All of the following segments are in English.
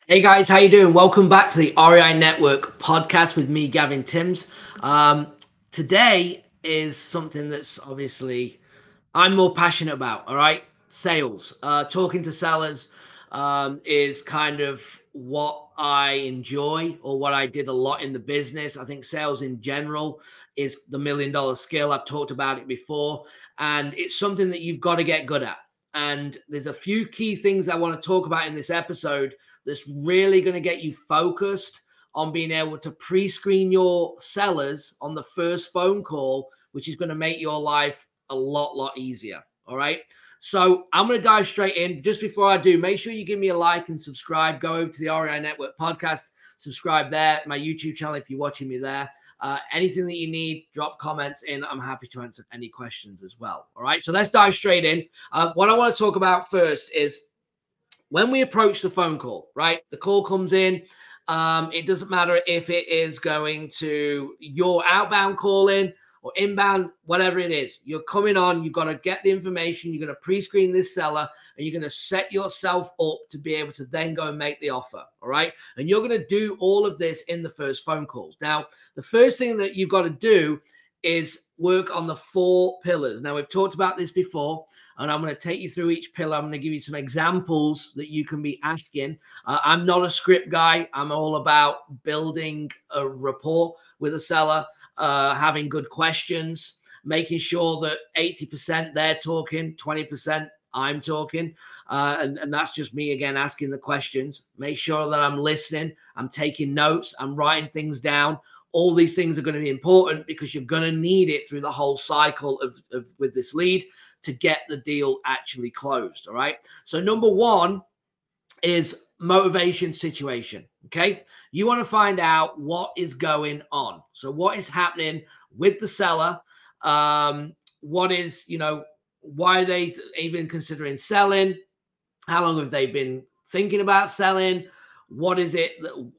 Hey guys, how you doing? Welcome back to the REI Network podcast with me, Gavin Timms. Today is something that's obviously I'm more passionate about. All right, sales, talking to sellers is kind of what I enjoy or what I did a lot in the business. I think sales in general is the $1 million skill. I've talked about it before, and it's something that you've got to get good at. And there's a few key things I want to talk about in this episode that's really going to get you focused on being able to pre-screen your sellers on the first phone call, which is going to make your life a lot easier. All right. So I'm going to dive straight in. Just before I do, make sure you give me a like and subscribe. Go over to the REI Network podcast, subscribe there, my YouTube channel if you're watching me there. Anything that you need, drop comments in. I'm happy to answer any questions as well. All right. So let's dive straight in. What I want to talk about first is when we approach the phone call, right? The call comes in. It doesn't matter if it is going to your outbound call in or inbound, whatever it is. You're coming on, you've got to get the information. You're going to pre-screen this seller and you're going to set yourself up to be able to then go and make the offer. All right. And you're going to do all of this in the first phone calls. Now, the first thing that you've got to do is work on the 4 pillars. Now, we've talked about this before, and I'm going to take you through each pillar. I'm going to give you some examples that you can be asking. I'm not a script guy. I'm all about building a rapport with a seller, having good questions, making sure that 80% they're talking, 20% I'm talking. And that's just me again asking the questions. Make sure that I'm listening. I'm taking notes. I'm writing things down. All these things are going to be important because you're going to need it through the whole cycle of with this lead to get the deal actually closed. All right. So number 1 is motivation situation. Okay. You want to find out what is going on. So what is happening with the seller? What is, why are they even considering selling? How long have they been thinking about selling? What is it?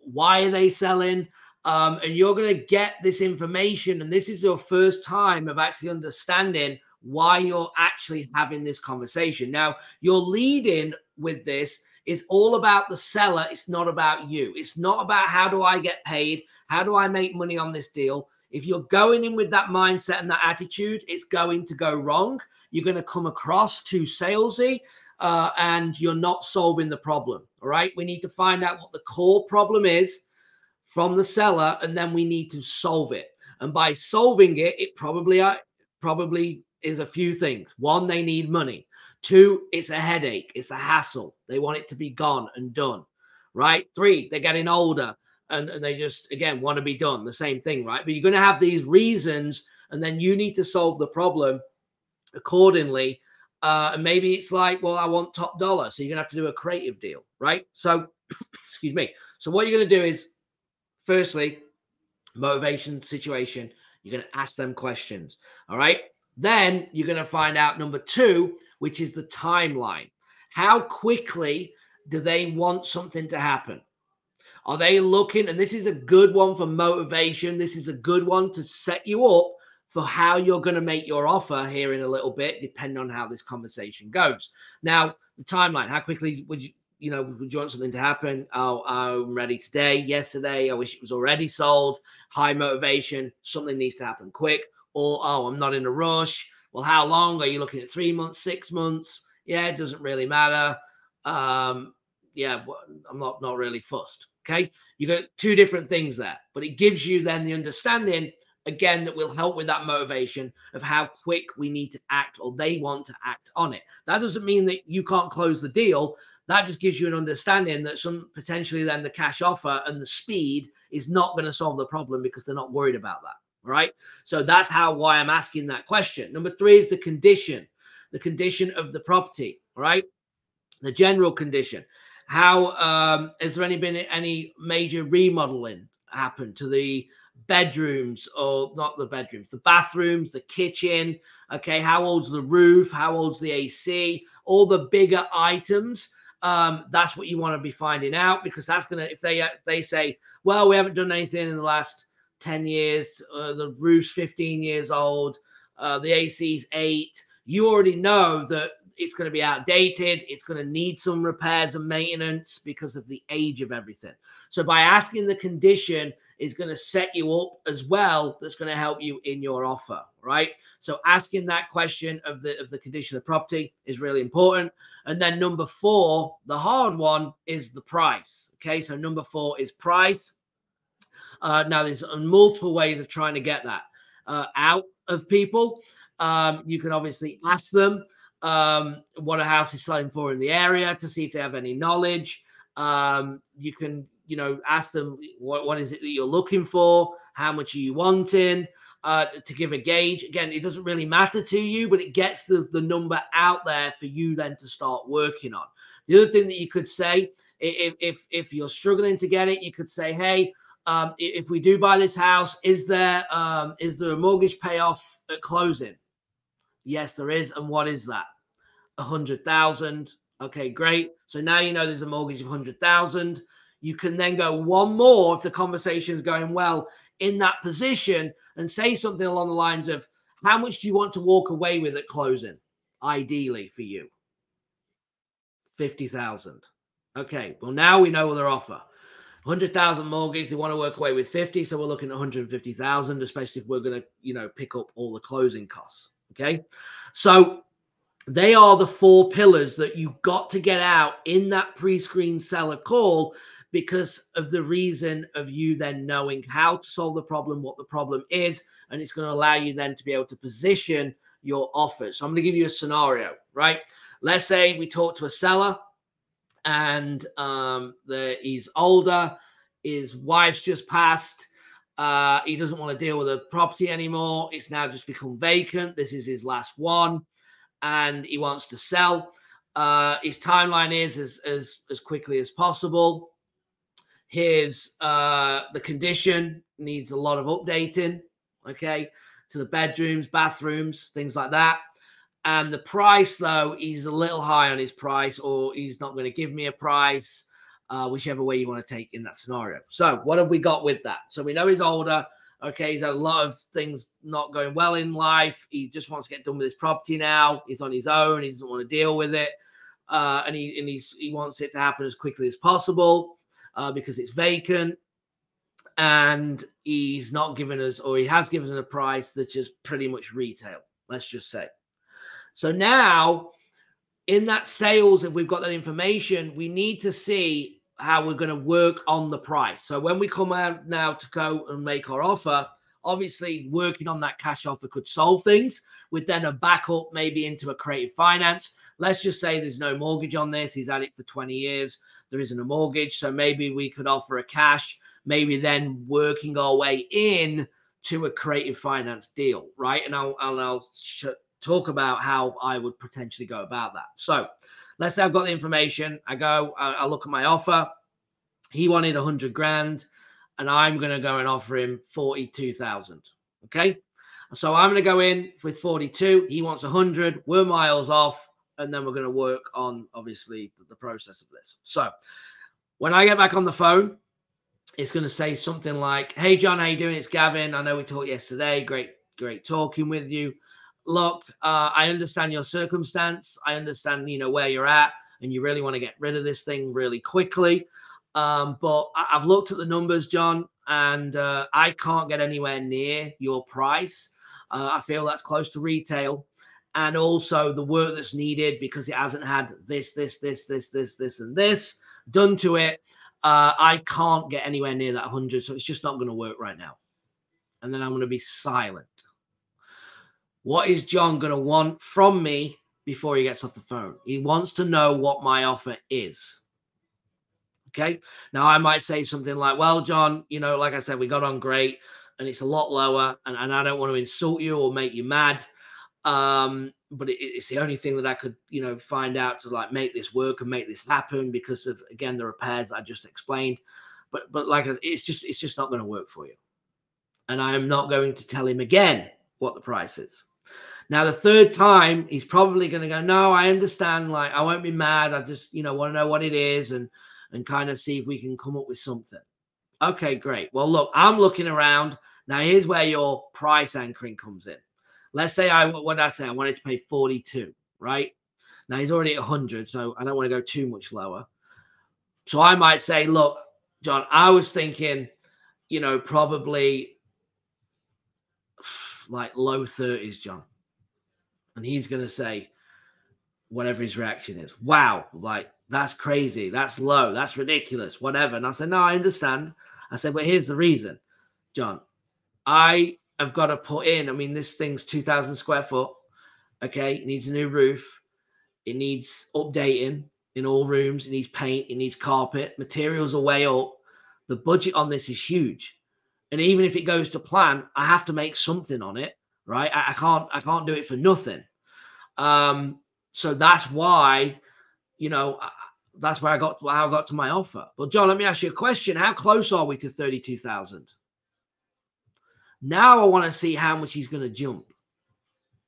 Why are they selling? And you're going to get this information. And this is your first time of actually understanding why you're actually having this conversation. Now, your lead-in with this is all about the seller. It's not about you. It's not about how do I get paid? How do I make money on this deal? If you're going in with that mindset and that attitude, it's going to go wrong. You're going to come across too salesy. And you're not solving the problem. All right. We need to find out what the core problem is from the seller, and then we need to solve it. And by solving it, it probably is a few things. 1, they need money. 2, it's a headache. It's a hassle. They want it to be gone and done. Right. 3, they're getting older and they just, again, want to be done. The same thing. Right. But you're going to have these reasons, and then you need to solve the problem accordingly. And maybe it's like, well, I want top dollar. So you're going to have to do a creative deal, right? So, excuse me. So what you're going to do is, firstly, motivation situation. You're going to ask them questions, all right? Then you're going to find out number 2, which is the timeline. How quickly do they want something to happen? Are they looking? And this is a good one for motivation. This is a good one to set you up for how you're going to make your offer here in a little bit, depending on how this conversation goes. Now, the timeline, how quickly would you want something to happen? Oh, I'm ready today, yesterday. I wish it was already sold. High motivation. Something needs to happen quick. Or, oh, I'm not in a rush. Well, how long? Are you looking at 3 months, 6 months? Yeah, it doesn't really matter. Yeah, I'm not really fussed. Okay. You got 2 different things there, but it gives you then the understanding again that will help with that motivation of how quick we need to act or they want to act on it. That doesn't mean that you can't close the deal. That just gives you an understanding that some potentially then the cash offer and the speed is not going to solve the problem because they're not worried about that. Right. So that's why I'm asking that question. Number 3 is the condition of the property. Right. The general condition. How has there been any major remodeling happen to the bedrooms, or not the bedrooms, the bathrooms, the kitchen? Okay, how old's the roof? How old's the AC? All the bigger items. That's what you want to be finding out, because that's gonna, if they say, well, we haven't done anything in the last 10 years, the roof's 15 years old, the AC's 8. You already know that it's going to be outdated. It's going to need some repairs and maintenance because of the age of everything. So by asking the condition is going to set you up as well. That's going to help you in your offer, right? So asking that question of the condition of the property is really important. And then number 4, the hard one, is the price. Okay, so number 4 is price. Now there's multiple ways of trying to get that out of people. You can obviously ask them what a house is selling for in the area to see if they have any knowledge. You can, ask them what is it that you're looking for? How much are you wanting? To give a gauge. Again, it doesn't really matter to you, but it gets the number out there for you then to start working on. The other thing that you could say, if you're struggling to get it, you could say, hey, if we do buy this house, is there a mortgage payoff at closing? Yes, there is. And what is that? 100,000. Okay, great. So now you know there's a mortgage of 100,000. You can then go one more if the conversation is going well in that position and say something along the lines of, how much do you want to walk away with at closing? Ideally for you, 50,000. Okay, well, now we know their offer. 100,000 mortgage, they want to work away with 50, so we're looking at 150,000, especially if we're going to, pick up all the closing costs. Okay, so they are the 4 pillars that you've got to get out in that pre-screen seller call, because of the reason of you then knowing how to solve the problem, what the problem is, and it's going to allow you then to be able to position your offer. So I'm going to give you a scenario, right? Let's say we talk to a seller and he's older, his wife's just passed, he doesn't want to deal with the property anymore, it's now just become vacant, this is his last one, and he wants to sell. His timeline is as quickly as possible. The condition needs a lot of updating, okay, to the bedrooms, bathrooms, things like that. And the price, though, he's a little high on his price, or he's not going to give me a price, whichever way you want to take in that scenario. So what have we got with that? So we know he's older. Okay, he's had a lot of things not going well in life. He just wants to get done with his property now. He's on his own. He doesn't want to deal with it. And he wants it to happen as quickly as possible because it's vacant. And he's not given us, or he has given us a price that's just pretty much retail, let's just say. So now in that sales, if we've got that information, we need to see how we're going to work on the price. So when we come out now to go and make our offer, obviously working on that cash offer could solve things with then a backup maybe into a creative finance. Let's just say there's no mortgage on this. He's had it for 20 years. There isn't a mortgage. So maybe we could offer a cash, maybe then working our way in to a creative finance deal, right? And I'll talk about how I would potentially go about that. So let's say I've got the information. I look at my offer. He wanted 100 grand and I'm going to go and offer him 42,000. Okay. So I'm going to go in with 42. He wants 100. We're miles off. And then we're going to work on, obviously, the process of this. So when I get back on the phone, it's going to say something like, hey, John, how you doing? It's Gavin. I know we talked yesterday. Great talking with you. Look, I understand your circumstance. I understand, where you're at, and you really want to get rid of this thing really quickly. But I've looked at the numbers, John, and I can't get anywhere near your price. I feel that's close to retail. And also the work that's needed because it hasn't had this, and this done to it. I can't get anywhere near that 100. So it's just not going to work right now. And then I'm going to be silent. What is John going to want from me before he gets off the phone? He wants to know what my offer is. Okay. Now I might say something like, well, John, like I said, we got on great and it's a lot lower and I don't want to insult you or make you mad. But it's the only thing that I could, find out to make this work and make this happen because of, again, the repairs that I just explained. But it's just not going to work for you. And I am not going to tell him again what the price is. Now, the third time, he's probably going to go, no, I understand. I won't be mad. I just, want to know what it is and kind of see if we can come up with something. Okay, great. Well, look, I'm looking around. Now, here's where your price anchoring comes in. Let's say I wanted to pay 42, right? Now he's already at 100, so I don't want to go too much lower. So I might say, look, John, I was thinking, you know, probably like low 30s, John. And he's going to say, whatever his reaction is, wow, like that's crazy, that's low, that's ridiculous, whatever. And I said, no, I understand. I said, but here's the reason, John. I have got to put in, I mean, this thing's 2,000 square foot. Okay, it needs a new roof. It needs updating in all rooms. It needs paint. It needs carpet. Materials are way up. The budget on this is huge. And even if it goes to plan, I have to make something on it, right? I can't do it for nothing. So that's why, you know, that's where how I got to my offer. But John, let me ask you a question. How close are we to 32,000? Now I want to see how much he's going to jump.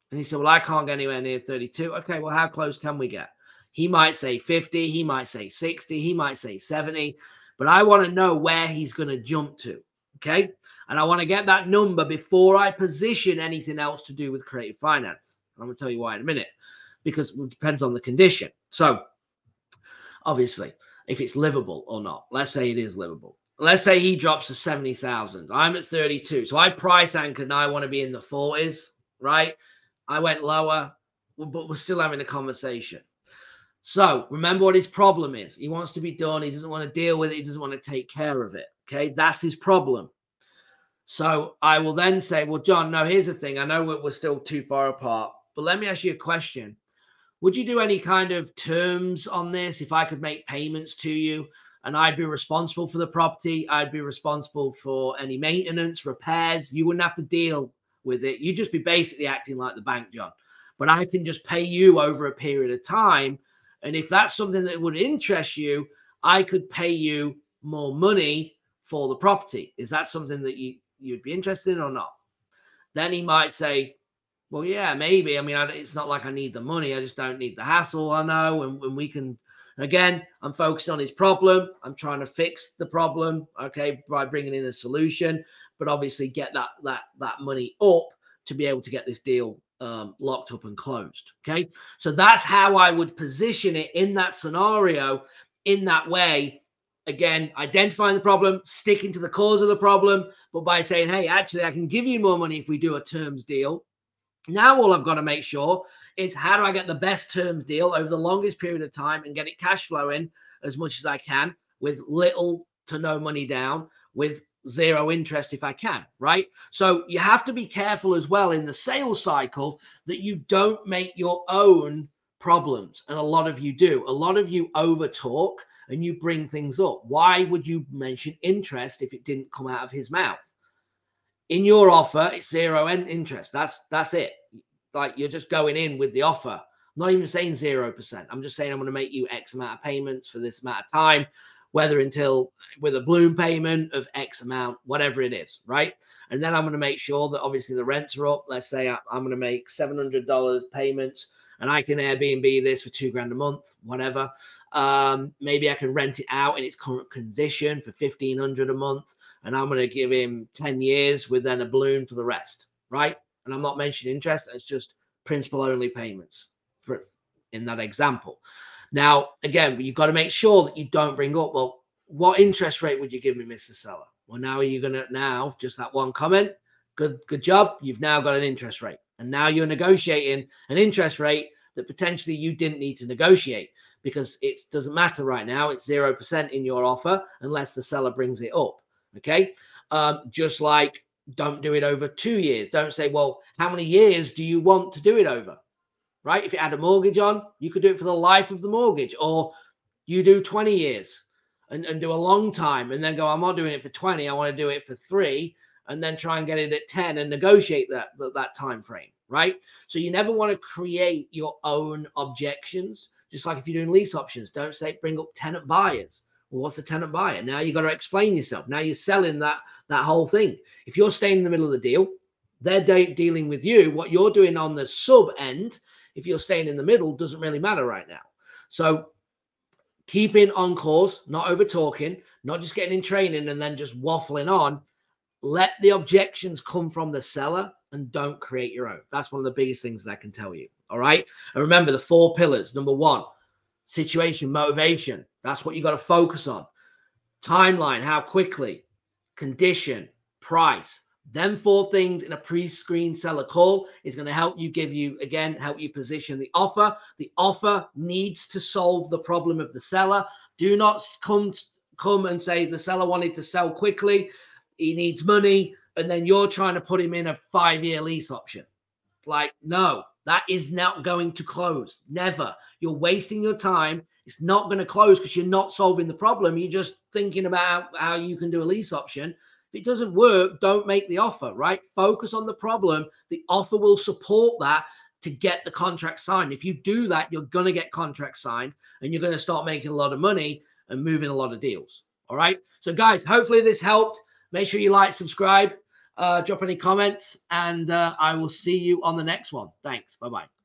And he said, well, I can't get anywhere near 32. Okay, well, how close can we get? He might say 50. He might say 60. He might say 70. But I want to know where he's going to jump to. Okay. And I want to get that number before I position anything else to do with creative finance. I'm going to tell you why in a minute, because it depends on the condition. So obviously, if it's livable or not, let's say it is livable. Let's say he drops to 70,000. I'm at 32. So I price anchored and I want to be in the 40s, right? I went lower, but we're still having a conversation. So remember what his problem is. He wants to be done. He doesn't want to deal with it. He doesn't want to take care of it. Okay, that's his problem. So I will then say, well, John, no, here's the thing. I know we're still too far apart, but let me ask you a question. Would you do any kind of terms on this if I could make payments to you and I'd be responsible for the property? I'd be responsible for any maintenance, repairs. You wouldn't have to deal with it. You'd just be basically acting like the bank, John. But I can just pay you over a period of time. And if that's something that would interest you, I could pay you more money for the property. Is that something that you'd be interested in or not? Then he might say, well, yeah, maybe. I mean, it's not like I need the money. I just don't need the hassle. I know. And we can, again, I'm focused on his problem. I'm trying to fix the problem, okay, by bringing in a solution, but obviously get that money up to be able to get this deal locked up and closed, okay? So that's how I would position it in that scenario, in that way. Again, identifying the problem, sticking to the cause of the problem, but by saying, hey, actually, I can give you more money if we do a terms deal. Now all I've got to make sure is how do I get the best terms deal over the longest period of time and get it cash flowing as much as I can with little to no money down, with zero interest if I can, right? So you have to be careful as well in the sales cycle that you don't make your own problems. And a lot of you do. A lot of you over talk and you bring things up. Why would you mention interest if it didn't come out of his mouth? In your offer, it's zero interest. That's it. Like you're just going in with the offer. I'm not even saying 0%. I'm just saying I'm going to make you X amount of payments for this amount of time, whether until with a balloon payment of X amount, whatever it is, right? And then I'm going to make sure that obviously the rents are up. Let's say I'm going to make $700 payments and I can Airbnb this for $2,000 a month, whatever. Maybe I can rent it out in its current condition for $1,500 a month. And I'm going to give him 10 years with then a balloon for the rest, right? And I'm not mentioning interest. It's just principal only payments in that example. Now, again, you've got to make sure that you don't bring up, well, what interest rate would you give me, Mr. Seller? Well, now are you going to, just that one comment, good job. You've now got an interest rate. And now you're negotiating an interest rate that potentially you didn't need to negotiate because it doesn't matter right now. It's 0% in your offer unless the seller brings it up. Okay. Just like don't do it over 2 years. Don't say, well, how many years do you want to do it over? Right? If you had a mortgage on, you could do it for the life of the mortgage, or you do 20 years and do a long time and then go, I'm not doing it for 20. I want to do it for 3 and then try and get it at 10 and negotiate that time frame. Right? So you never want to create your own objections. Just like if you're doing lease options, don't say bring up tenant buyers. Well, what's a tenant buyer? Now you got to explain yourself. Now you're selling that whole thing. If you're staying in the middle of the deal, they're dealing with you. What you're doing on the sub end, if you're staying in the middle, doesn't really matter right now. So keeping on course, not over talking, not just getting in training and then just waffling on. let the objections come from the seller and don't create your own. That's one of the biggest things that I can tell you. All right. And remember the 4 pillars. Number 1, situation, motivation. That's what you got to focus on. Timeline, how quickly, condition, price. Them 4 things in a pre-screen seller call is going to help you help you position the offer. The offer needs to solve the problem of the seller. Do not come and say the seller wanted to sell quickly. He needs money. And then you're trying to put him in a 5-year lease option. Like, no, that is not going to close. Never. You're wasting your time. It's not going to close because you're not solving the problem. You're just thinking about how you can do a lease option. If it doesn't work, don't make the offer, right? Focus on the problem. The offer will support that to get the contract signed. If you do that, you're going to get contracts signed and you're going to start making a lot of money and moving a lot of deals. All right. So guys, hopefully this helped. Make sure you like, subscribe, drop any comments, and I will see you on the next one. Thanks. Bye-bye.